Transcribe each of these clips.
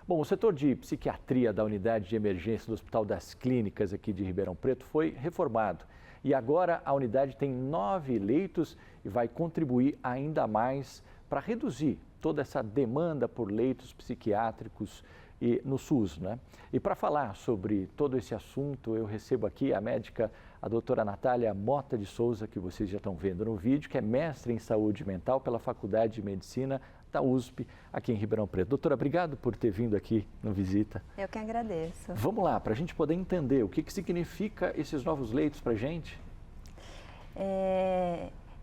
Bom, o setor de psiquiatria da unidade de emergência do Hospital das Clínicas aqui de Ribeirão Preto foi reformado. E agora a unidade tem 9 leitos e vai contribuir ainda mais para reduzir toda essa demanda por leitos psiquiátricos no SUS, né? E para falar sobre todo esse assunto, eu recebo aqui a médica, a doutora Natália Mota de Souza, que vocês já estão vendo no vídeo, que é mestre em saúde mental pela Faculdade de Medicina da USP, aqui em Ribeirão Preto. Doutora, obrigado por ter vindo aqui no Visita. Eu que agradeço. Vamos lá, para a gente poder entender o que significa esses novos leitos para a gente?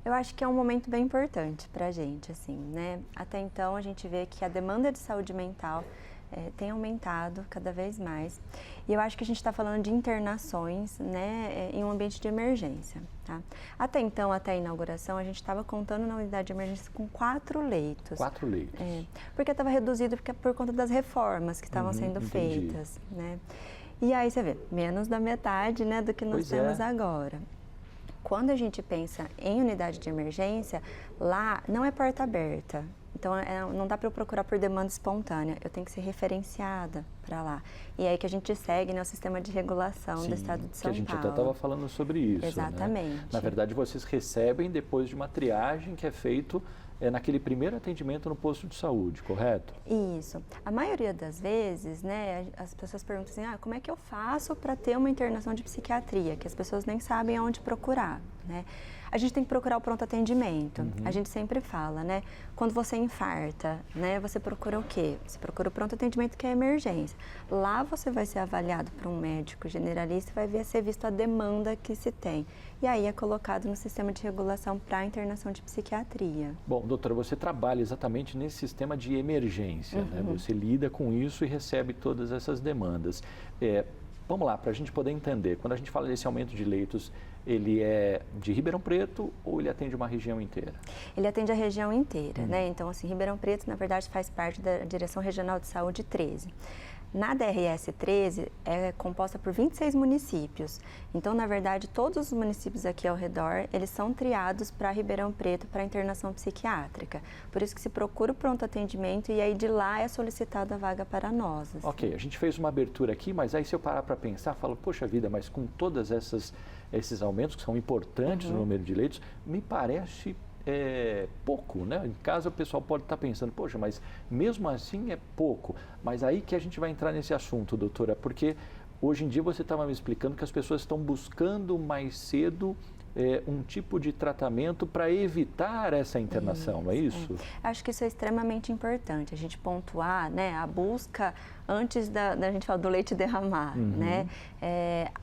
Eu acho que é um momento bem importante para a gente, assim, né? Até então a gente vê que a demanda de saúde mental tem aumentado cada vez mais. E eu acho que a gente está falando de internações, né, em um ambiente de emergência, tá? Até então, até a inauguração, a gente estava contando na unidade de emergência com 4 leitos. 4 leitos. Porque estava reduzido por conta das reformas que estavam sendo feitas, né? E aí você vê, menos da metade, né, do que nós temos agora. Quando a gente pensa em unidade de emergência, lá não é porta aberta. Então, não dá para eu procurar por demanda espontânea, eu tenho que ser referenciada para lá. E é aí que a gente segue, né, o sistema de regulação do Estado de São Paulo. Que a gente até estava falando sobre isso. Exatamente. Né? Na verdade, vocês recebem depois de uma triagem que é feito naquele primeiro atendimento no posto de saúde, correto? Isso. A maioria das vezes, né, as pessoas perguntam assim, como é que eu faço para ter uma internação de psiquiatria? Que as pessoas nem sabem aonde procurar, né? A gente tem que procurar o pronto atendimento. A gente sempre fala, né? Quando você infarta, né, você procura o quê? Você procura o pronto atendimento, que é emergência. Lá você vai ser avaliado por um médico generalista e vai ser visto a demanda que se tem. E aí é colocado no sistema de regulação para a internação de psiquiatria. Bom, doutora, você trabalha exatamente nesse sistema de emergência, né? Você lida com isso e recebe todas essas demandas. Vamos lá, para a gente poder entender, quando a gente fala desse aumento de leitos, ele é de Ribeirão Preto ou ele atende uma região inteira? Ele atende a região inteira, né? Então, assim, Ribeirão Preto, na verdade, faz parte da Direção Regional de Saúde 13. Na DRS 13 é composta por 26 municípios. Então, na verdade, todos os municípios aqui ao redor, eles são triados para Ribeirão Preto para internação psiquiátrica. Por isso que se procura o pronto atendimento e aí de lá é solicitada a vaga para nós. Assim. Ok, a gente fez uma abertura aqui, mas aí se eu parar para pensar, falo, poxa vida, mas com todas esses aumentos que são importantes no número de leitos, me parece pouco, né? Em casa o pessoal pode estar pensando, poxa, mas mesmo assim é pouco. Mas aí que a gente vai entrar nesse assunto, doutora, porque hoje em dia você estava me explicando que as pessoas estão buscando mais cedo um tipo de tratamento para evitar essa internação, não é isso? Acho que isso é extremamente importante, a gente pontuar, né, a busca antes da gente falar do leite derramar, né?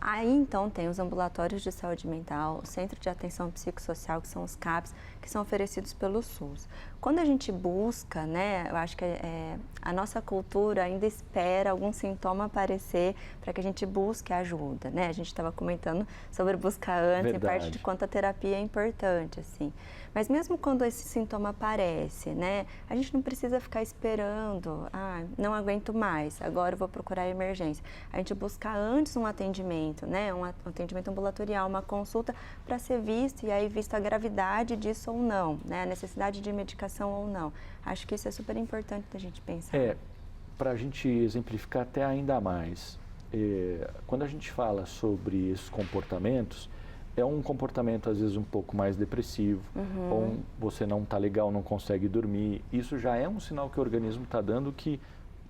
Aí então tem os ambulatórios de saúde mental, o Centro de Atenção Psicossocial, que são os CAPs, que são oferecidos pelo SUS. Quando a gente busca, né, eu acho que a nossa cultura ainda espera algum sintoma aparecer para que a gente busque ajuda, né? A gente estava comentando sobre buscar antes, em parte de quanto a terapia é importante, assim. Mas mesmo quando esse sintoma aparece, né, a gente não precisa ficar esperando, não aguento mais, agora eu vou procurar a emergência. A gente busca antes um atendimento, né, um atendimento ambulatorial, uma consulta para ser visto e aí visto a gravidade disso ou não, né, a necessidade de medicação ou não. Acho que isso é super importante da gente pensar. Para a gente exemplificar até ainda mais, quando a gente fala sobre esses comportamentos, é um comportamento às vezes um pouco mais depressivo, ou você não está legal, não consegue dormir. Isso já é um sinal que o organismo está dando que,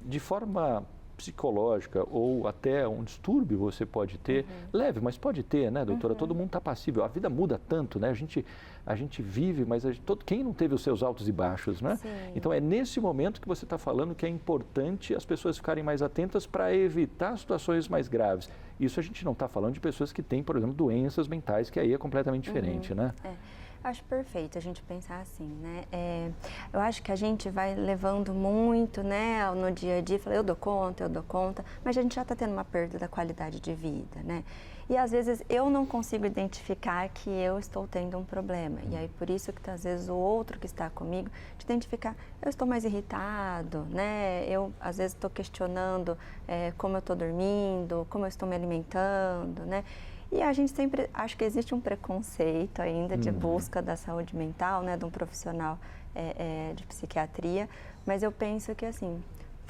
de forma psicológica ou até um distúrbio você pode ter, leve, mas pode ter, né, doutora? Todo mundo está passível. A vida muda tanto, né? A gente vive, mas quem não teve os seus altos e baixos, né? Sim. Então é nesse momento que você está falando que é importante as pessoas ficarem mais atentas para evitar situações mais graves. Isso a gente não está falando de pessoas que têm, por exemplo, doenças mentais, que aí é completamente diferente, né? Acho perfeito a gente pensar assim, né? Eu acho que a gente vai levando muito, né, no dia a dia, fala, eu dou conta, mas a gente já está tendo uma perda da qualidade de vida, né? E às vezes eu não consigo identificar que eu estou tendo um problema. E aí por isso que às vezes o outro que está comigo, de identificar, eu estou mais irritado, né? Eu às vezes estou questionando como eu estou dormindo, como eu estou me alimentando, né? E a gente sempre, acho que existe um preconceito ainda de busca da saúde mental, né, de um profissional de psiquiatria, mas eu penso que assim,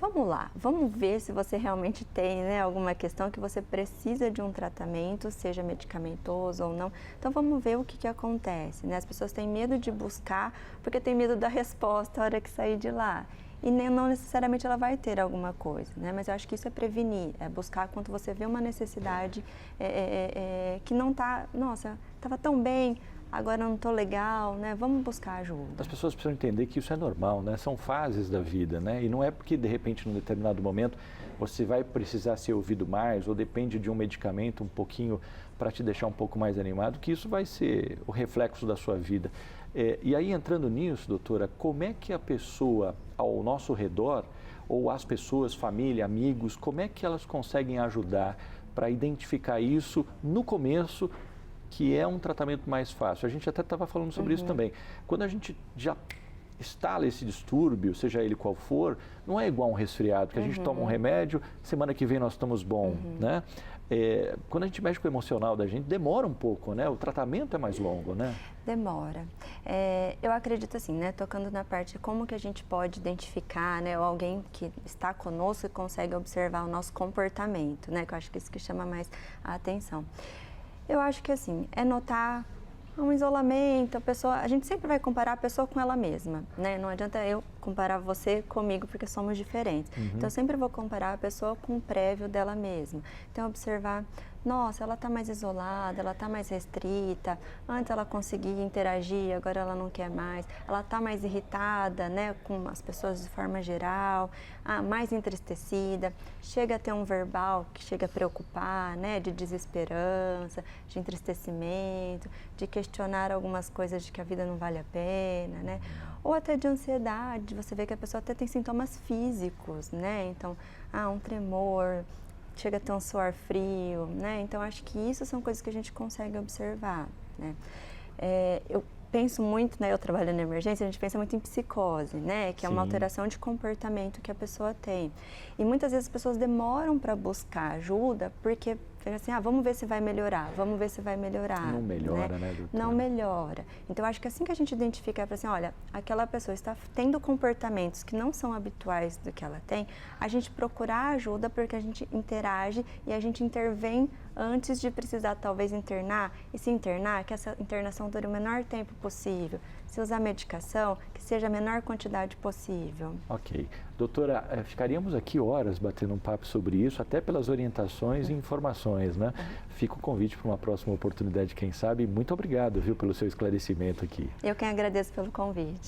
vamos lá, vamos ver se você realmente tem, né, alguma questão que você precisa de um tratamento, seja medicamentoso ou não. Então vamos ver o que acontece, né? As pessoas têm medo de buscar porque tem medo da resposta na hora que sair de lá. E não necessariamente ela vai ter alguma coisa, né? Mas eu acho que isso é prevenir, é buscar quando você vê uma necessidade que não está, nossa, estava tão bem, agora não estou legal, né? Vamos buscar ajuda. As pessoas precisam entender que isso é normal, né? São fases da vida, né? E não é porque, de repente, num determinado momento, você vai precisar ser ouvido mais ou depende de um medicamento um pouquinho para te deixar um pouco mais animado, que isso vai ser o reflexo da sua vida. E aí, entrando nisso, doutora, como é que a pessoa ao nosso redor, ou as pessoas, família, amigos, como é que elas conseguem ajudar para identificar isso no começo, que é um tratamento mais fácil? A gente até estava falando sobre isso também. Quando a gente já instala esse distúrbio, seja ele qual for, não é igual um resfriado, que a gente toma um remédio, semana que vem nós estamos bom, né? Quando a gente mexe com o emocional da gente, demora um pouco, né? O tratamento é mais longo, né? Demora. Eu acredito assim, né? Tocando na parte de como que a gente pode identificar, né? Ou alguém que está conosco e consegue observar o nosso comportamento, né? Que eu acho que isso que chama mais a atenção. Eu acho que assim, é notar um isolamento, a gente sempre vai comparar a pessoa com ela mesma, né? Não adianta eu comparar você comigo porque somos diferentes. Então eu sempre vou comparar a pessoa com o prévio dela mesma. Então observar, nossa, ela está mais isolada, ela está mais restrita, antes ela conseguia interagir, agora ela não quer mais, ela está mais irritada, né, com as pessoas de forma geral, mais entristecida, chega a ter um verbal que chega a preocupar, né, de desesperança, de entristecimento, de questionar algumas coisas de que a vida não vale a pena, né, ou até de ansiedade, você vê que a pessoa até tem sintomas físicos, né, então, um tremor, chega a ter um suor frio, né? Então, acho que isso são coisas que a gente consegue observar, né? Eu penso muito, né? Eu trabalho na emergência, a gente pensa muito em psicose, né? Que é uma alteração de comportamento que a pessoa tem. E muitas vezes as pessoas demoram para buscar ajuda porque assim, vamos ver se vai melhorar, vamos ver se vai melhorar. Não melhora, né, doutora? Não melhora. Então, acho que assim que a gente identifica, assim, olha, aquela pessoa está tendo comportamentos que não são habituais do que ela tem, a gente procurar ajuda porque a gente interage e a gente intervém antes de precisar talvez internar, e se internar, que essa internação dure o menor tempo possível. Se usar medicação, que seja a menor quantidade possível. Ok. Doutora, ficaríamos aqui horas batendo um papo sobre isso, até pelas orientações e informações, né? Fica o convite para uma próxima oportunidade, quem sabe. Muito obrigado, viu, pelo seu esclarecimento aqui. Eu quem agradeço pelo convite.